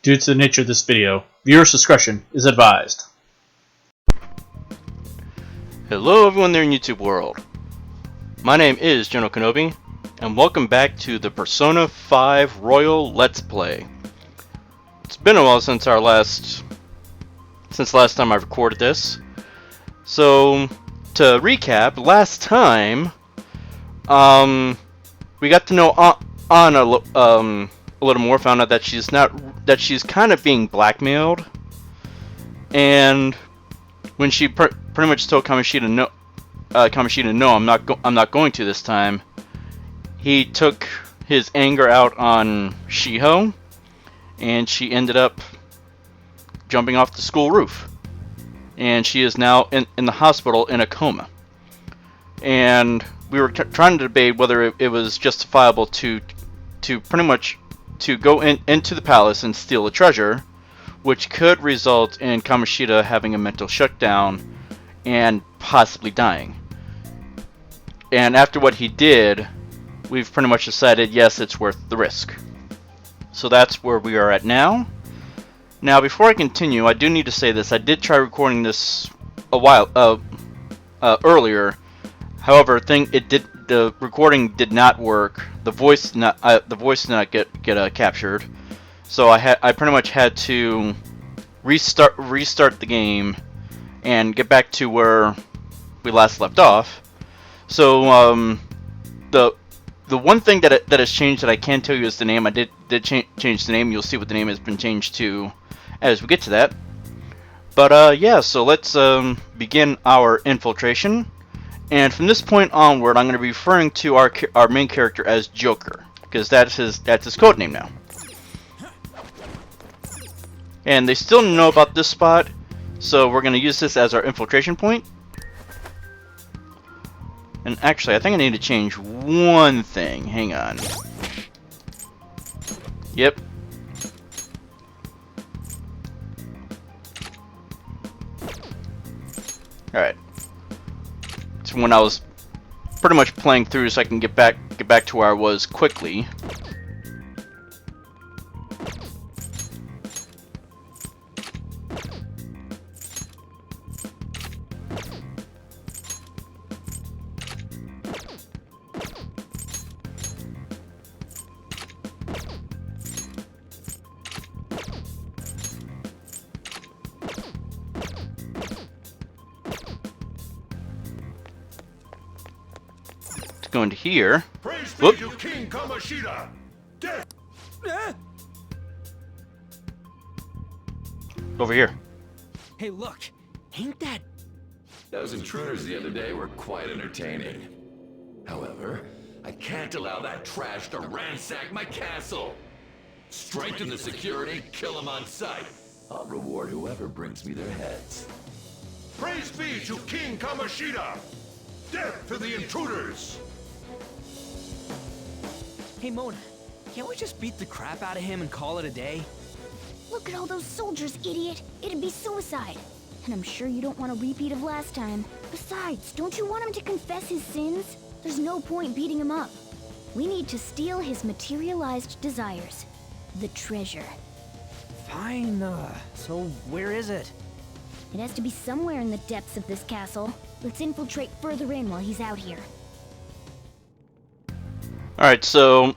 Due to the nature of this video, viewer's discretion is advised. Hello everyone there in YouTube world. My name is General Kenobi, and welcome back to the Persona 5 Royal Let's Play. It's been a while since last time I recorded this. So, to recap, last time, we got to know Anna a little more. Found out that she's kind of being blackmailed, and when she pretty much told Kamoshida no, I'm not going to this time, he took his anger out on Shiho, and she ended up jumping off the school roof, and she is now in the hospital in a coma. And we were trying to debate whether it was justifiable to pretty much to go into the palace and steal the treasure, which could result in Kamoshida having a mental shutdown and possibly dying. And after what he did, we've pretty much decided yes, it's worth the risk. So that's where we are at now. Now, before I continue, I do need to say this. I did try recording this a while earlier. However, the recording did not work. The voice did not get captured. So I pretty much had to restart the game and get back to where we last left off. So the one thing that has changed that I can tell you is the name. I did change the name. You'll see what the name has been changed to as we get to that. But yeah, so let's begin our infiltration. And from this point onward, I'm going to be referring to our main character as Joker, because that's his code name now. And they still know about this spot, so we're going to use this as our infiltration point. And actually, I think I need to change one thing. Hang on. Yep. Alright. It's when I was pretty much playing through so I can get back to where I was quickly. Go into here. Whoop. King Kamoshida. Death. Over here. Hey, look. Ain't that... Those intruders the other day were quite entertaining. However, I can't allow that trash to ransack my castle. Strengthen the security, kill them on sight. I'll reward whoever brings me their heads. Praise be to King Kamoshida. Death to the intruders. Hey, Mona, can't we just beat the crap out of him and call it a day? Look at all those soldiers, idiot! It'd be suicide. And I'm sure you don't want a repeat of last time. Besides, don't you want him to confess his sins? There's no point beating him up. We need to steal his materialized desires. The treasure. Fine, so where is it? It has to be somewhere in the depths of this castle. Let's infiltrate further in while he's out here. Alright, so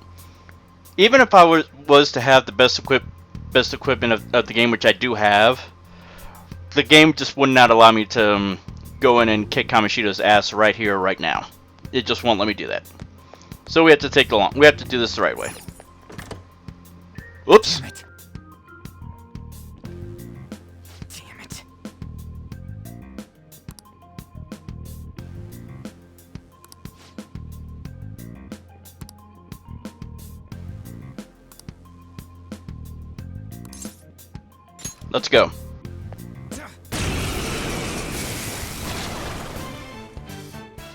even if I was to have the best equipment of the game, which I do have, the game just would not allow me to go in and kick Kamoshida's ass right here, right now. It just won't let me do that. So we have to we have to do this the right way. Oops. Damn it. Damn it. Let's go.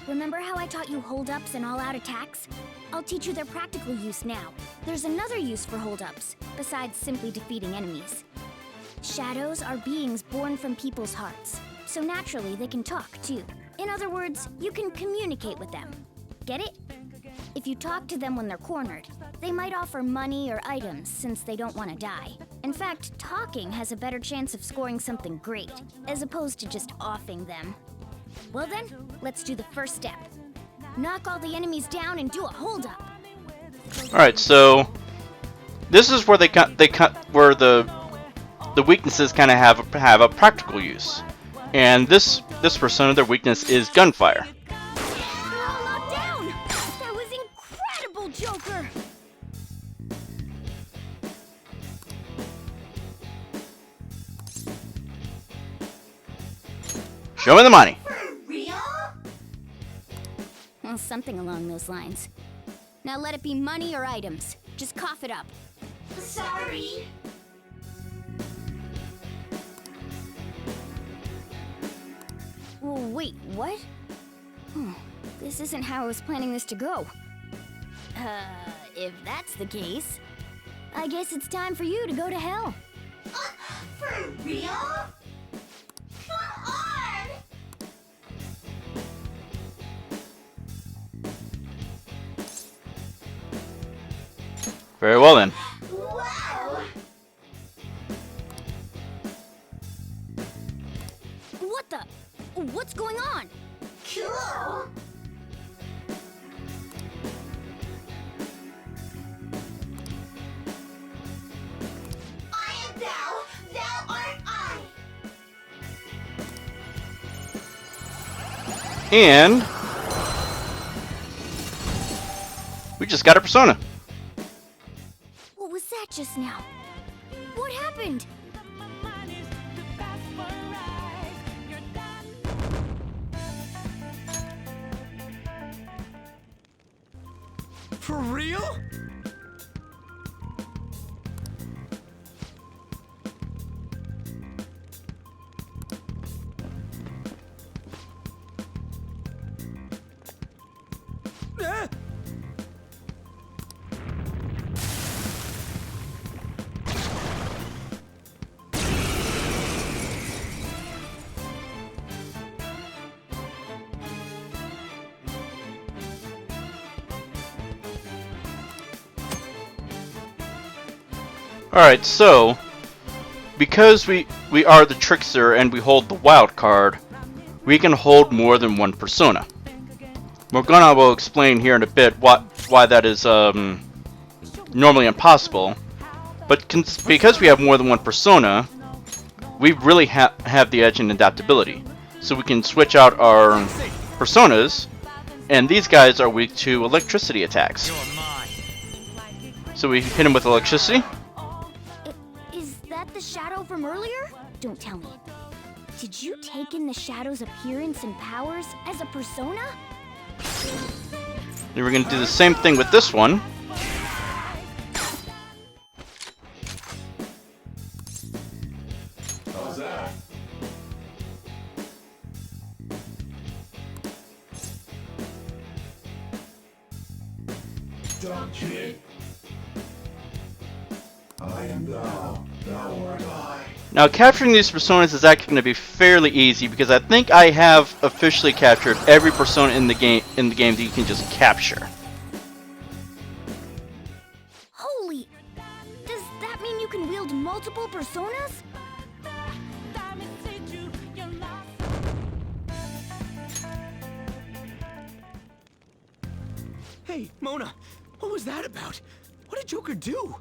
Remember how I taught you hold-ups and all-out attacks? I'll teach you their practical use now. There's another use for hold-ups, besides simply defeating enemies. Shadows are beings born from people's hearts, so naturally they can talk too. In other words, you can communicate with them. Get it? If you talk to them when they're cornered, They might offer money or items since they don't want to die. In fact, talking has a better chance of scoring something great, as opposed to just offing them. Well then, let's do the first step. Knock all the enemies down and do a holdup. Alright, so this is where where the weaknesses kind of have a practical use. And this persona, their weakness is gunfire. We're all locked down! That was incredible, Joker! Show me the money. Well, something along those lines. Now let it be money or items. Just cough it up. Sorry. Wait, what? This isn't how I was planning this to go. If that's the case, I guess it's time for you to go to hell. For real? Come on! Very well then. Wow! What the? What's going on? Cool! I am thou art I! And we just got a persona. What was that just now? What happened? For real? Ah! Alright, so because we are the trickster and we hold the wild card, we can hold more than one persona. Morgana will explain here in a bit why that is normally impossible, but because we have more than one persona, we really have the edge in adaptability. So we can switch out our personas, and these guys are weak to electricity attacks. So we hit them with electricity. Is that the shadow from earlier? Don't tell me. Did you take in the shadow's appearance and powers as a persona? Then we're going to do the same thing with this one. How's that? Stop, kid. I am thou art I. Now capturing these personas is actually going to be fairly easy because I think I have officially captured every persona in the game that you can just capture. Holy! Does that mean you can wield multiple personas? Hey, Mona, what was that about? What did Joker do?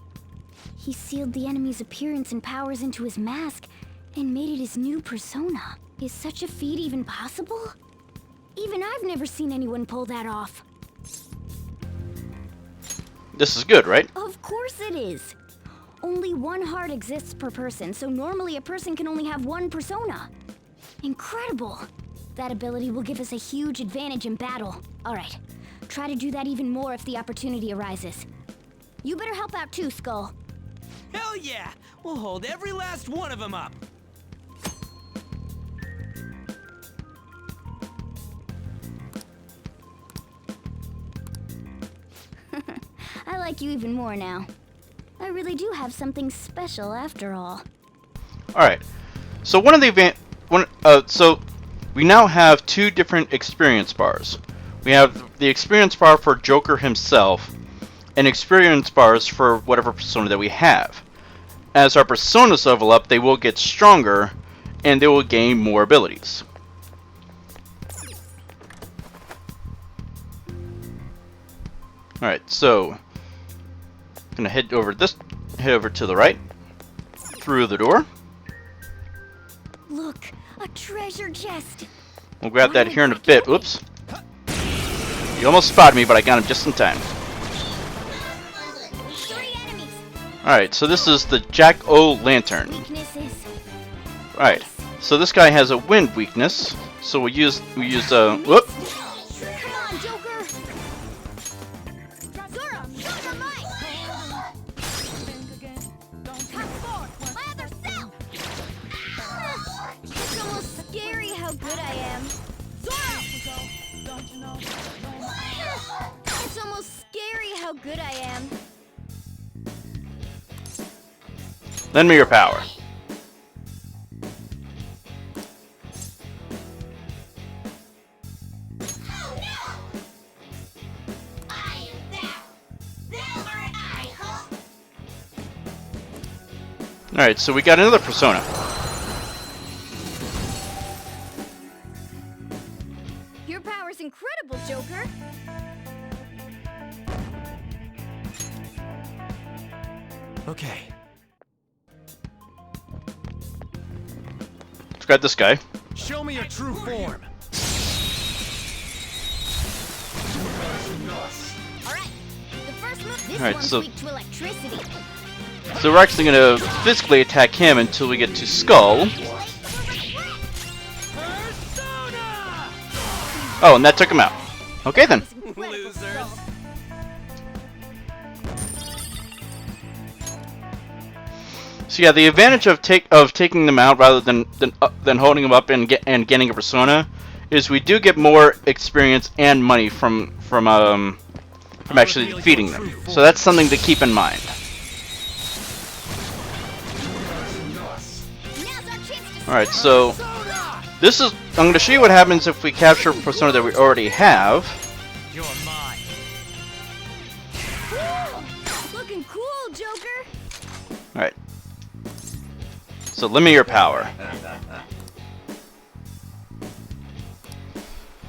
He sealed the enemy's appearance and powers into his mask and made it his new persona. Is such a feat even possible? Even I've never seen anyone pull that off. This is good, right? Of course it is. Only one heart exists per person, so normally a person can only have one persona. Incredible. That ability will give us a huge advantage in battle. All right, try to do that even more if the opportunity arises. You better help out too, Skull. Hell yeah! We'll hold every last one of them up. I like you even more now. I really do have something special after all. Alright, so so we now have two different experience bars. We have the experience bar for Joker himself, and experience bars for whatever persona that we have. As our personas level up, they will get stronger, and they will gain more abilities. Alright, so gonna head over to the right, through the door. Look, a treasure chest. We'll grab that here in a bit. Oops. You almost spotted me, but I got him just in time. 3 enemies. Alright, so this is the Jack-O-Lantern. Weaknesses. Alright, so this guy has a wind weakness, so we use whoop. Come on, Joker. Zora, Joker, mine. Come forward. My other self. It's almost scary how good I am. Zora. It's almost scary how good I am. Lend me your power. Oh no! I am thou. Thou art I, huh? Alright, so we got another persona. Your power's incredible, Joker. Okay. Let's grab this guy. Show me your true form. Alright, the first move. This Alright, one's so- weak to electricity. So we're actually gonna physically attack him until we get to Skull. Oh, and that took him out. Okay then. Losers. So yeah, the advantage of taking them out rather than holding them up and getting a persona is we do get more experience and money from actually defeating them. So that's something to keep in mind. Now's our chance to All right, so this is I'm going to show you what happens if we capture a persona that we already have. You're mine. looking cool, Joker. All right. So lend me your power.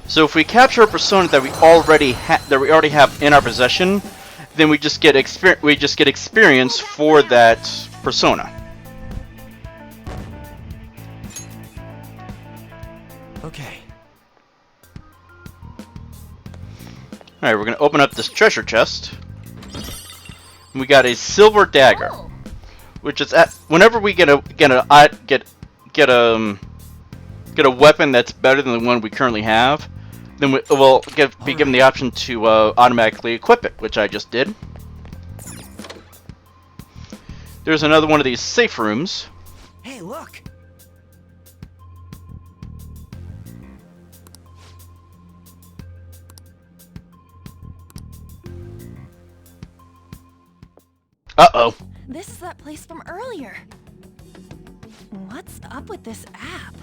So if we capture a persona that we already have in our possession, then we just get experience for that persona. Okay. All right, we're gonna open up this treasure chest. We got a silver dagger, Oh, which is whenever we get a weapon that's better than the one we currently have, then we'll be given the option to automatically equip it, which I just did. There's another one of these safe rooms. Hey, look. Uh-oh. This is that place from earlier. What's up with this app?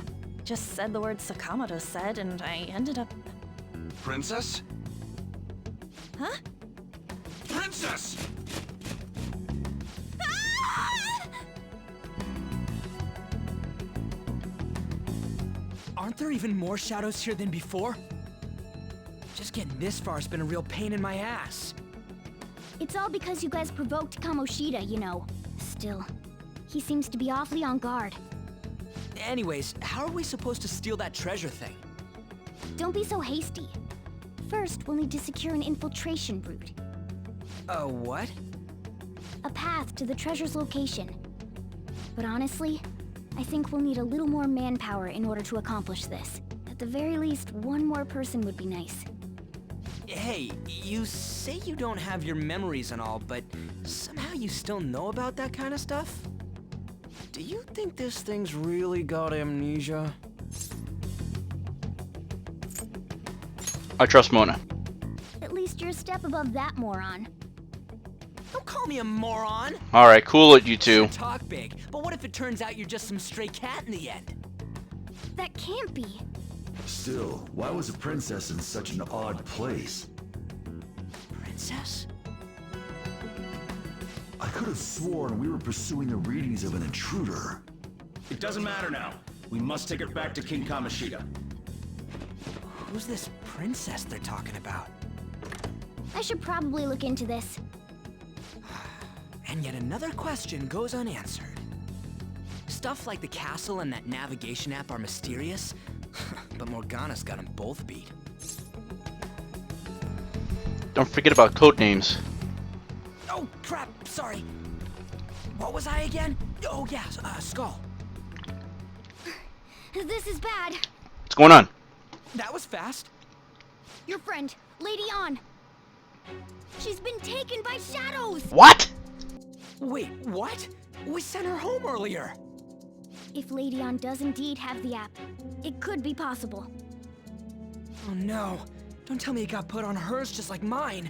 Just said the word Sakamoto said, and I ended up... Princess? Huh? Princess! Aren't there even more shadows here than before? Just getting this far has been a real pain in my ass. it's all because you guys provoked Kamoshida, you know. Still, he seems to be awfully on guard. Anyways, how are we supposed to steal that treasure thing? Don't be so hasty. First, we'll need to secure an infiltration route. What? A path to the treasure's location. But honestly, I think we'll need a little more manpower in order to accomplish this. At the very least, one more person would be nice. Hey, you say you don't have your memories and all, but somehow you still know about that kind of stuff? Do you think this thing's really got amnesia? I trust Mona. At least you're a step above that moron. Don't call me a moron! Alright, cool it, you two. You talk big, but what if it turns out you're just some stray cat in the end? That can't be. Still, why was a princess in such an odd place? Princess? could have sworn we were pursuing the readings of an intruder. It doesn't matter now. We must take her back to King Kamoshida. Who's this princess they're talking about? I should probably look into this. And yet another question goes unanswered. Stuff like the castle and that navigation app are mysterious, but Morgana's got them both beat. Don't forget about code names. Oh, crap, sorry. What was I again? Oh, yeah, Skull. This is bad. What's going on? That was fast. Your friend, Lady On. She's been taken by shadows! What? Wait, what? We sent her home earlier. If Lady On does indeed have the app, it could be possible. Oh no. Don't tell me it got put on hers just like mine.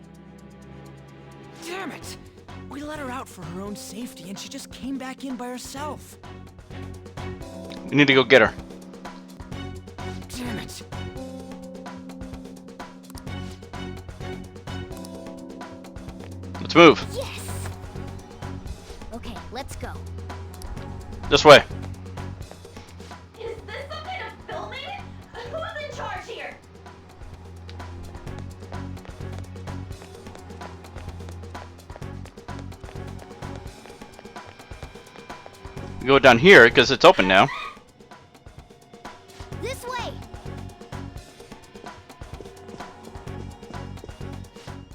Damn it! We let her out for her own safety and she just came back in by herself. We need to go get her. Damn it. Let's move. Yes! Okay, let's go. This way. Is this some kind of filming? Who's in charge here? We go down here because it's open now. This way!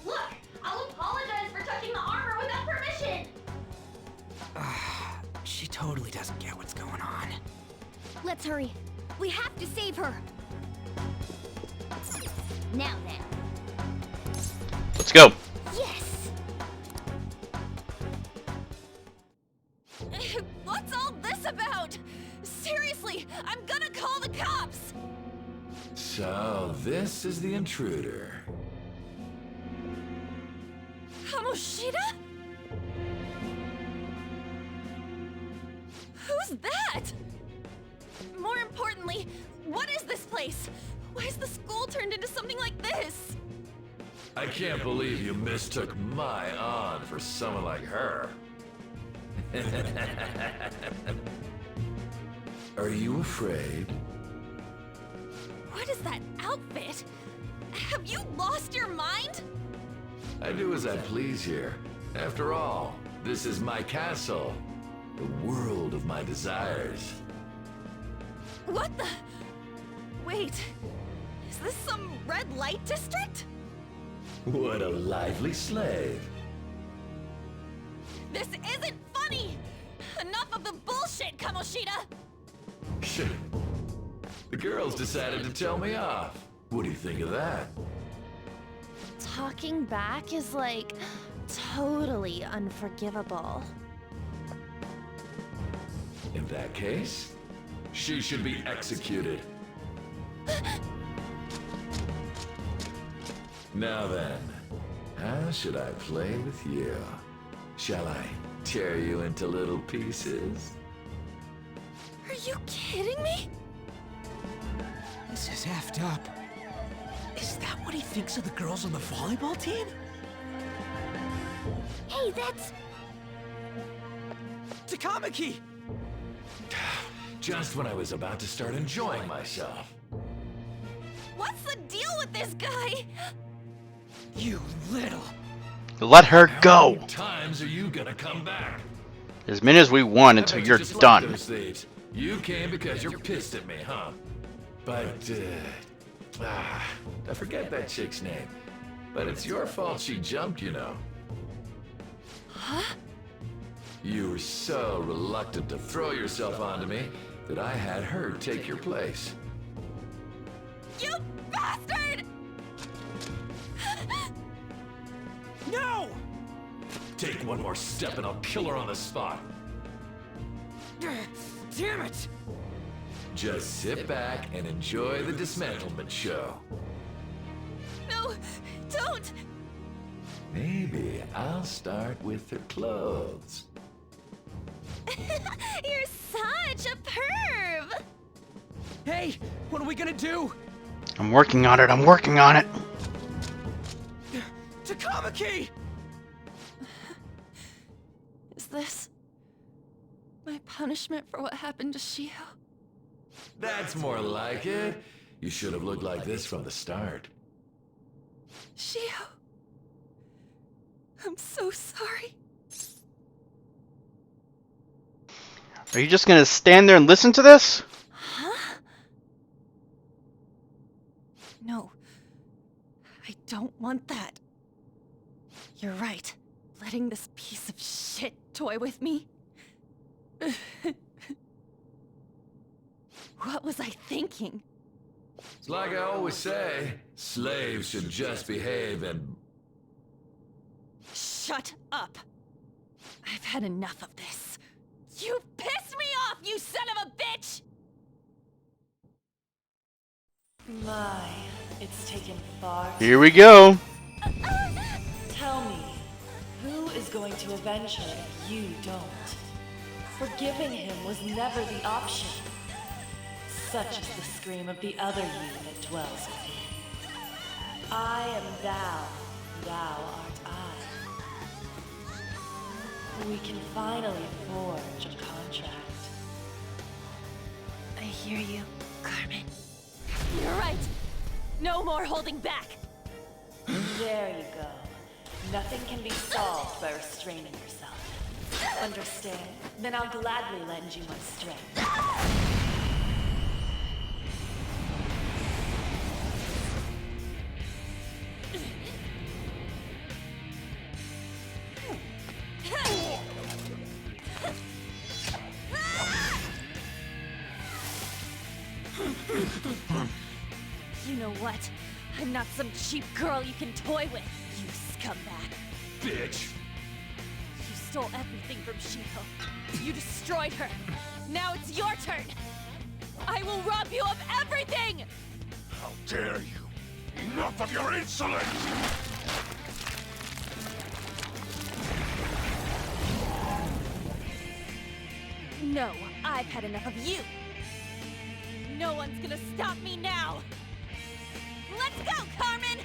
Look, I'll apologize for touching the armor without permission. She totally doesn't get what's going on. Let's hurry. We have to save her. Now then. Let's go. Yes! What's all this about? Seriously, I'm gonna call the cops! So, this is the intruder. Kamoshida? Who's that? More importantly, what is this place? Why is the school turned into something like this? I can't believe you mistook my An for someone like her. Are you afraid? What is that outfit? Have you lost your mind? I do as I please here. After all, this is my castle. The world of my desires. What the? Wait, is this some red light district? What a lively slave. This isn't funny! Enough of the bullshit, Kamoshida! The girls decided to tell me off. What do you think of that? Talking back is like totally unforgivable. In that case, she should be executed. Now then, how should I play with you? Shall I tear you into little pieces? Are you kidding me? This is effed up. Is that what he thinks of the girls on the volleyball team? Hey, that's... Takamaki! Just when I was about to start enjoying myself. What's the deal with this guy? You little... Let her How go. many times are you gonna come back? As many as we want I until bet you're just like done. those thieves. You came because you're pissed at me, huh? But, I forget that chick's name. But it's your fault she jumped, you know. Huh? You were so reluctant to throw yourself onto me that I had her take your place. You bastard! No! Take one more step and I'll kill her on the spot. Damn it! Just sit back and enjoy the dismantlement show. No, don't! Maybe I'll start with her clothes. You're such a perv! Hey, what are we gonna do? I'm working on it. I'm working on it. Takamaki! my punishment for what happened to Shio? That's more like it. You should have looked like this from the start. Shio. I'm so sorry. Are you just gonna stand there and listen to this? Huh? No. I don't want that. You're right. Letting this piece of shit toy with me? What was I thinking? It's like I always say, slaves should just behave and... Shut up! I've had enough of this. You pissed me off, you son of a bitch! My, it's taken far too... Here we go. Tell me, who is going to avenge her if you don't? Forgiving him was never the option. Such is the scream of the other you that dwells within. I am thou, thou art I. We can finally forge a contract. I hear you, Carmen. You're right! No more holding back! There you go. Nothing can be solved by restraining yourself. Understand? Then I'll gladly lend you my strength. You know what? I'm not some cheap girl you can toy with, you scumbag. Bitch! You stole everything from Shio. You destroyed her. Now it's your turn. I will rob you of everything! How dare you! Enough of your insolence! No, I've had enough of you. No one's gonna stop me now. Let's go, Carmen!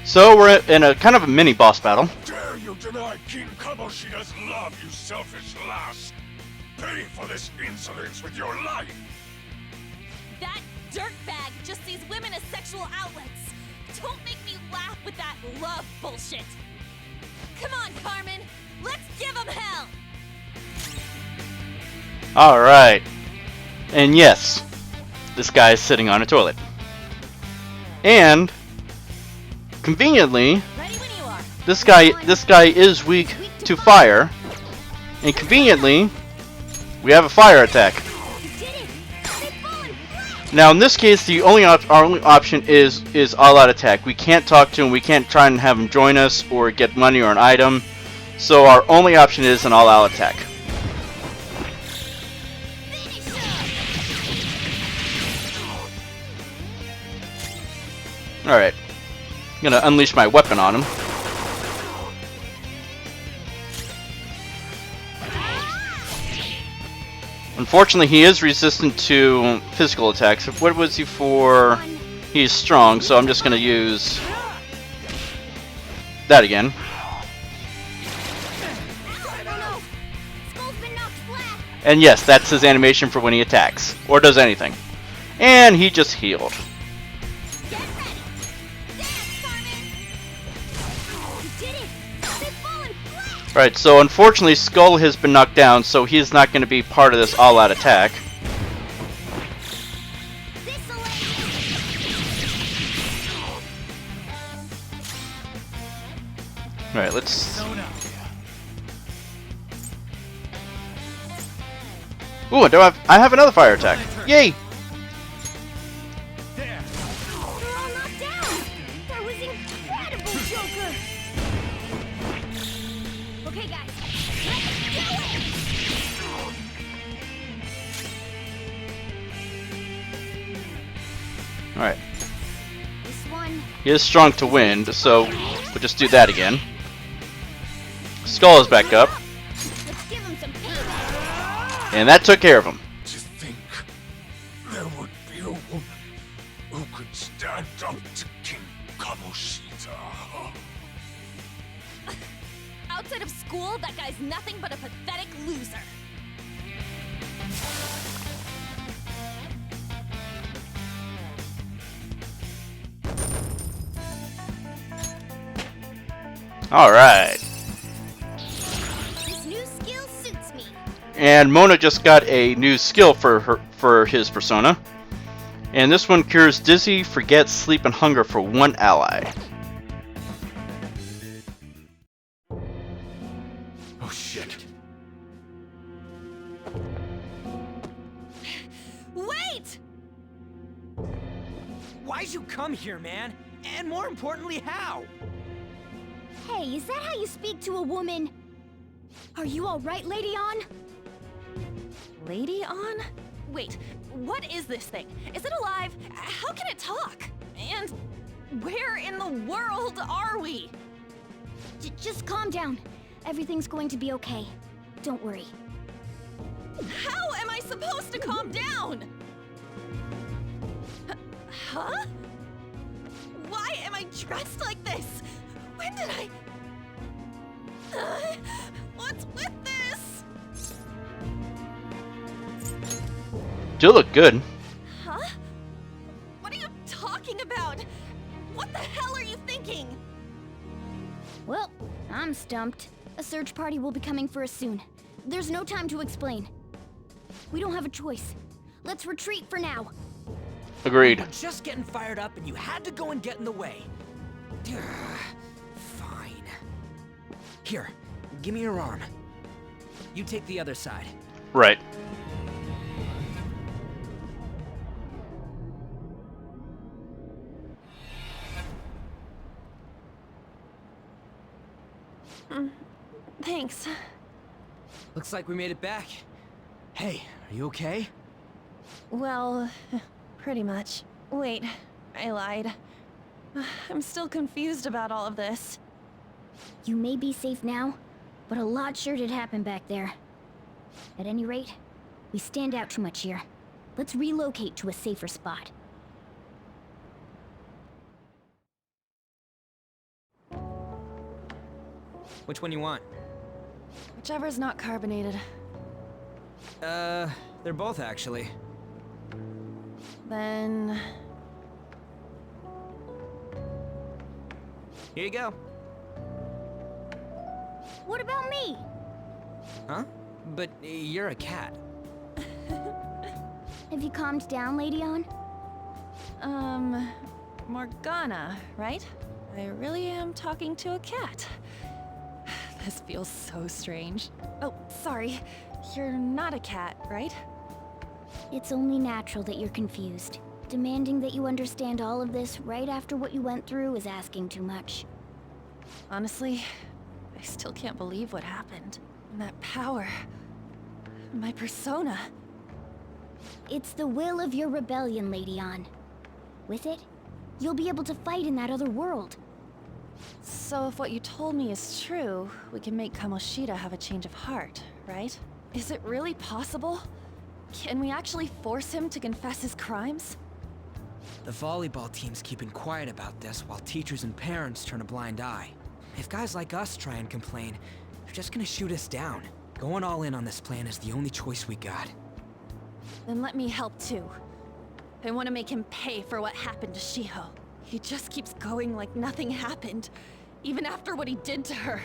So we're in a kind of a mini boss battle. Dare you deny King Kamoshida's love, you selfish lass! Pay for this insolence with your life! That dirtbag just sees women as sexual outlets. Don't make me laugh with that love bullshit. Come on, Carmen. Let's give him hell. Alright. And yes, this guy is sitting on a toilet. And conveniently, Ready when you are. this guy is weak to fire. And conveniently, we have a fire attack. You did it! They've fallen flat! Now in this case, our only option is all-out attack. We can't talk to him, we can't try and have him join us or get money or an item. So our only option is an all-out attack. Finish him! Alright. I'm gonna unleash my weapon on him. Unfortunately, he is resistant to physical attacks. What was he for? He's strong, so I'm just gonna use that again. Oh no! Skull's been knocked flat! And yes, that's his animation for when he attacks, or does anything. And he just healed. Get ready! Dance, Carmen! You did it! They've fallen flat! Right, so unfortunately Skull has been knocked down, so he's not going to be part of this all-out attack. This'll end. Alright, let's... Ooh, I have another fire attack. Yay! They're all knocked down! That was incredible, Joker! Okay, guys, let's do it! Alright. This one... He is strong to wind, so we'll just do that again. Skull is back up, Let's give him some payback! and that took care of him. To think there would be a woman who could stand up to King Kamoshida. Outside of school, that guy's nothing but a pathetic loser. Alright. This new skill suits me. And Mona just got a new skill for his persona. And this one cures dizzy, forget, sleep, and hunger for one ally. Oh shit. Wait! Why'd you come here, man? And more importantly, how? Hey, is that how you speak to a woman? Are you alright, Lady On? Lady On? Wait, what is this thing? Is it alive? How can it talk? And where in the world are we? Just calm down. Everything's going to be okay. Don't worry. How am I supposed to calm down? Huh? Why am I dressed like this? When did I... what's with this? Do look good. Huh? What are you talking about? What the hell are you thinking? Well, I'm stumped. A search party will be coming for us soon. There's no time to explain. We don't have a choice. Let's retreat for now. Agreed. You were just getting fired up and you had to go and get in the way. Fine. Here, give me your arm. You take the other side. Right. Thanks. Looks like we made it back. Hey, are you okay? Well, pretty much. Wait, I lied. I'm still confused about all of this. You may be safe now, but a lot sure did happen back there. At any rate, we stand out too much here. Let's relocate to a safer spot. Which one you want? Whichever's not carbonated. They're both actually. Then... Here you go. What about me? Huh? But you're a cat. Have you calmed down, Lady On? Morgana, right? I really am talking to a cat. This feels so strange. Oh, sorry. You're not a cat, right? It's only natural that you're confused. Demanding that you understand all of this right after what you went through is asking too much. Honestly, I still can't believe what happened. And that power. My persona. It's the will of your rebellion, Lady On. With it, you'll be able to fight in that other world. So if what you told me is true, we can make Kamoshida have a change of heart, right? Is it really possible? Can we actually force him to confess his crimes? The volleyball team's keeping quiet about this while teachers and parents turn a blind eye. If guys like us try and complain, they're just gonna shoot us down. Going all in on this plan is the only choice we got. Then let me help too. I want to make him pay for what happened to Shiho. He just keeps going like nothing happened, even after what he did to her.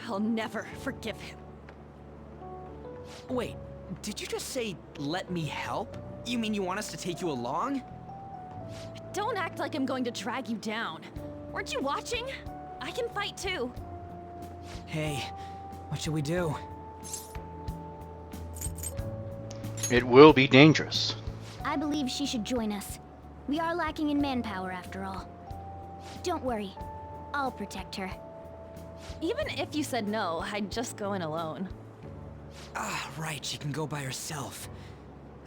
I'll never forgive him. Wait, did you just say, let me help? You mean you want us to take you along? Don't act like I'm going to drag you down. Weren't you watching? I can fight too. Hey, what should we do? It will be dangerous. I believe she should join us. We are lacking in manpower after all. Don't worry, I'll protect her. Even if you said no, I'd just go in alone. Ah, right, she can go by herself.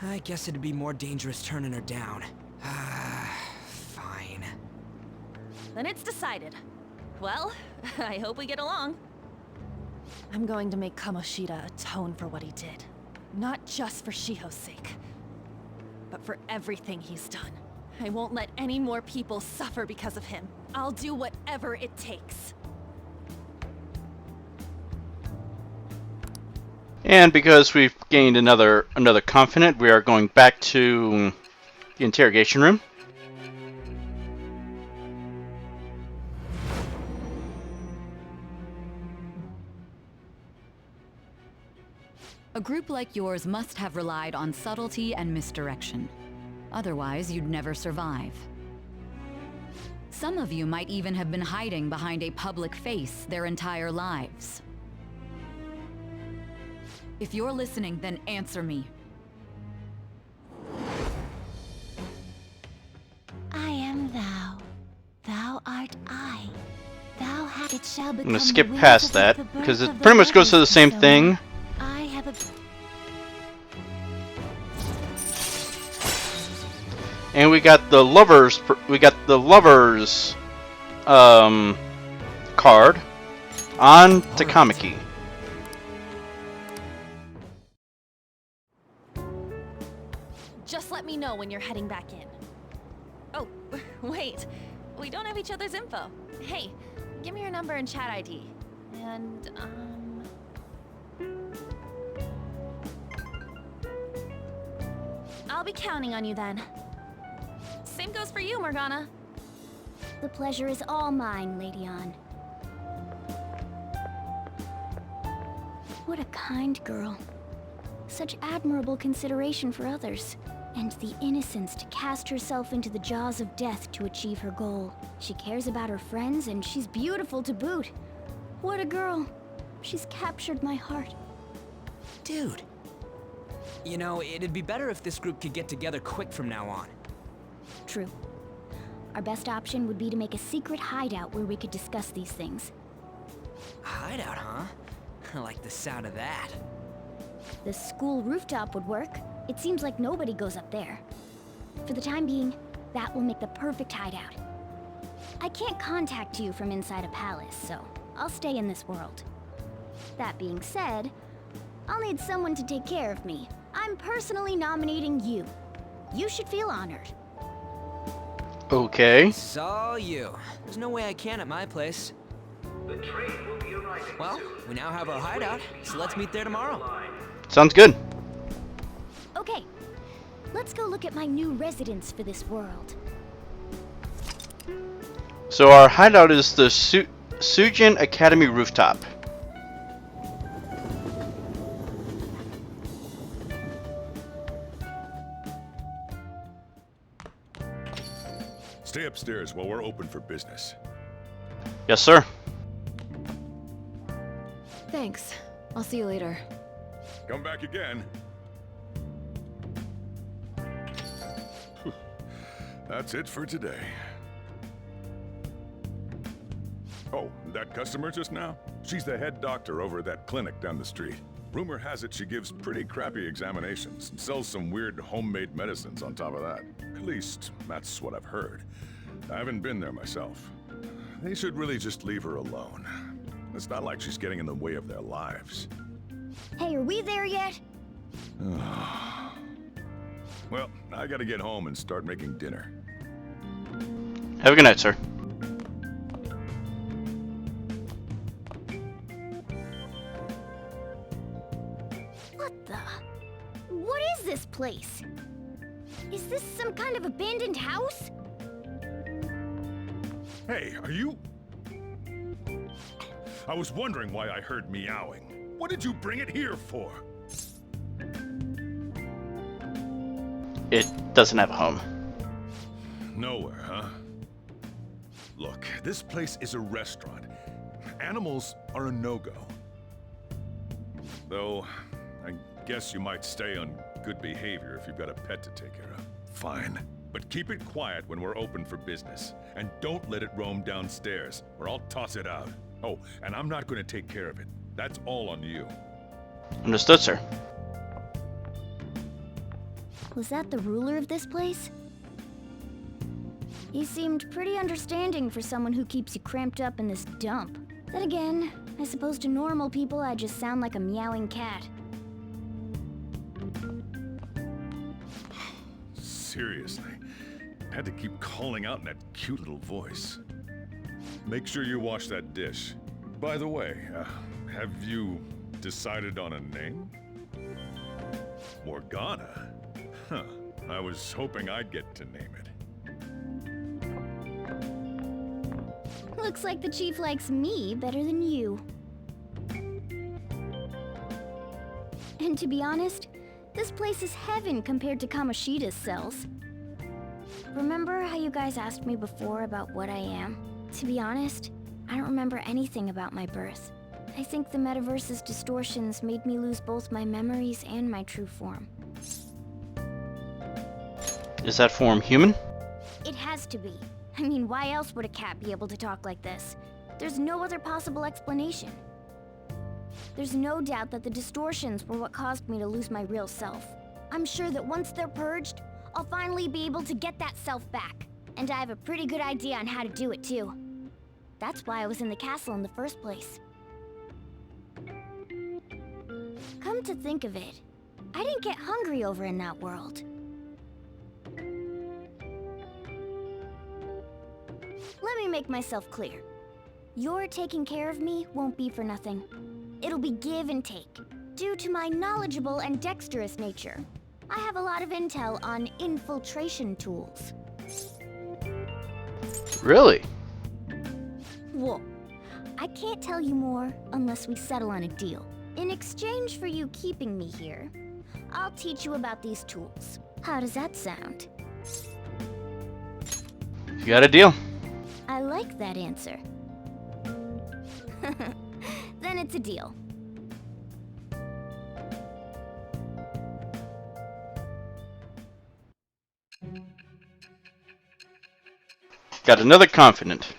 I guess it'd be more dangerous turning her down. Ah, fine. Then it's decided. Well, I hope we get along. I'm going to make Kamoshida atone for what he did. Not just for Shiho's sake, but for everything he's done. I won't let any more people suffer because of him. I'll do whatever it takes. And because we've gained another confidant, we are going back to the interrogation room. A group like yours must have relied on subtlety and misdirection. Otherwise, you'd never survive. Some of you might even have been hiding behind a public face their entire lives. If you're listening, then answer me. I am thou. Thou art I. Thou it shall I'm become gonna the skip wings past of that the birth because it of the pretty much goes to the lovers same so thing. I have a And we got the lovers. Card on Takamaki. Just let me know when you're heading back in. Oh, wait. We don't have each other's info. Hey, give me your number and chat ID. And, I'll be counting on you then. Same goes for you, Morgana. The pleasure is all mine, Lady Ann. What a kind girl. Such admirable consideration for others. And the innocence to cast herself into the jaws of death to achieve her goal. She cares about her friends, and she's beautiful to boot. What a girl. She's captured my heart. Dude. You know, it'd be better if this group could get together quick from now on. True. Our best option would be to make a secret hideout where we could discuss these things. A hideout, huh? I like the sound of that. The school rooftop would work. It seems like nobody goes up there. For the time being, that will make the perfect hideout. I can't contact you from inside a palace, so I'll stay in this world. That being said, I'll need someone to take care of me. I'm personally nominating you. You should feel honored. Okay. It's all you. There's no way I can at my place. The train will be arriving Well, soon. we now have our hideout, so let's meet there tomorrow. Sounds good. Okay, let's go look at my new residence for this world. So our hideout is the Sujin Academy rooftop. Stay upstairs while we're open for business. Yes, sir. Thanks. I'll see you later. Come back again. That's it for today. Oh, that customer just now? She's the head doctor over at that clinic down the street. Rumor has it she gives pretty crappy examinations and sells some weird homemade medicines on top of that. At least, that's what I've heard. I haven't been there myself. They should really just leave her alone. It's not like she's getting in the way of their lives. Hey, are we there yet? Well, I gotta get home and start making dinner. Have a good night, sir. What the? What is this place? Is this some kind of abandoned house? Hey, are you... I was wondering why I heard meowing. What did you bring it here for? It doesn't have a home. Nowhere, huh? Look, this place is a restaurant. Animals are a no-go. Though, I guess you might stay on good behavior if you've got a pet to take care of. Fine. But keep it quiet when we're open for business. And don't let it roam downstairs, or I'll toss it out. Oh, and I'm not going to take care of it. That's all on you. Understood, sir. Was that the ruler of this place? He seemed pretty understanding for someone who keeps you cramped up in this dump. Then again, I suppose to normal people I just sound like a meowing cat. Seriously. Had to keep calling out in that cute little voice. Make sure you wash that dish. By the way, have you Decided on a name? Morgana? Huh. I was hoping I'd get to name it. Looks like the chief likes me better than you. And to be honest, this place is heaven compared to Kamoshida's cells. Remember how you guys asked me before about what I am? To be honest, I don't remember anything about my birth. I think the metaverse's distortions made me lose both my memories and my true form. Is that form human? It has to be. I mean, why else would a cat be able to talk like this? There's no other possible explanation. There's no doubt that the distortions were what caused me to lose my real self. I'm sure that once they're purged, I'll finally be able to get that self back. And I have a pretty good idea on how to do it too. That's why I was in the castle in the first place. Come to think of it, I didn't get hungry over in that world. Let me make myself clear. Your taking care of me won't be for nothing. It'll be give and take. Due to my knowledgeable and dexterous nature, I have a lot of intel on infiltration tools. Really? Whoa. I can't tell you more unless we settle on a deal. In exchange for you keeping me here, I'll teach you about these tools. How does that sound? You got a deal. I like that answer. Then it's a deal. Got another confidant.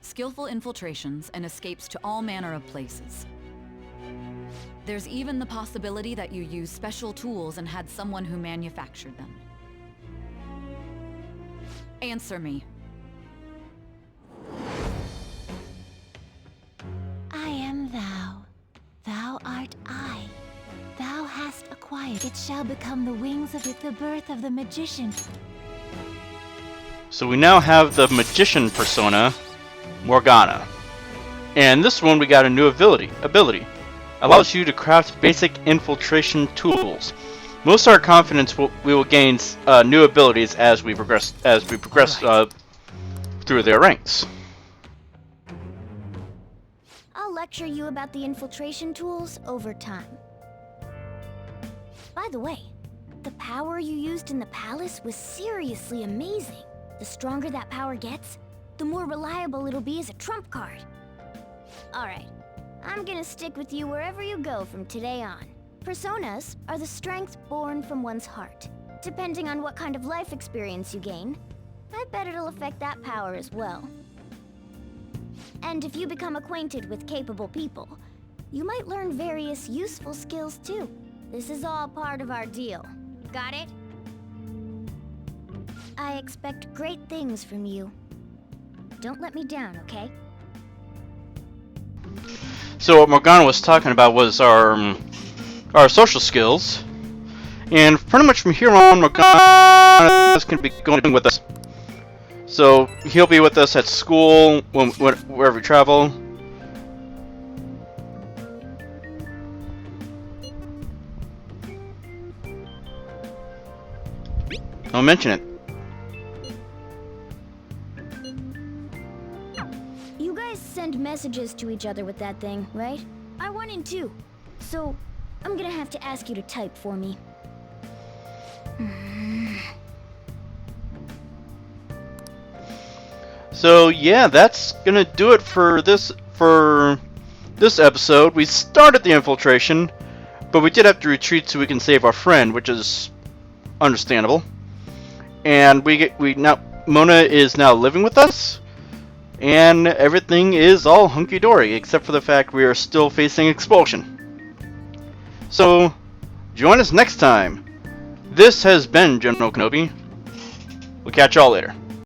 Skillful infiltrations and escapes to all manner of places. There's even the possibility that you used special tools and had someone who manufactured them. Answer me. I am thou. Thou art I. Thou hast acquired. It shall become the wings of the birth of the magician. So we now have the magician persona, Morgana. And this one we got a new ability. Allows you to craft basic infiltration tools. Most of our confidence we will gain new abilities as we progress through their ranks. I'll lecture you about the infiltration tools over time. By the way, the power you used in the palace was seriously amazing. The stronger that power gets, the more reliable it'll be as a trump card. Alright, I'm gonna stick with you wherever you go from today on. Personas are the strength born from one's heart. Depending on what kind of life experience you gain, I bet it'll affect that power as well. And if you become acquainted with capable people, you might learn various useful skills too. This is all part of our deal. Got it? I expect great things from you. Don't let me down, okay? So what Morgana was talking about was our social skills, and pretty much from here on, Morgana is going to be going with us. So he'll be with us at school, wherever we travel. I'll mention it. You guys send messages to each other with that thing, right? I want in too. So, I'm gonna have to ask you to type for me. So yeah, that's gonna do it for this episode. We started the infiltration, but we did have to retreat so we can save our friend, which is understandable. And Mona is now living with us, and everything is all hunky-dory, except for the fact we are still facing expulsion. So, join us next time. This has been General Kenobi. We'll catch y'all later.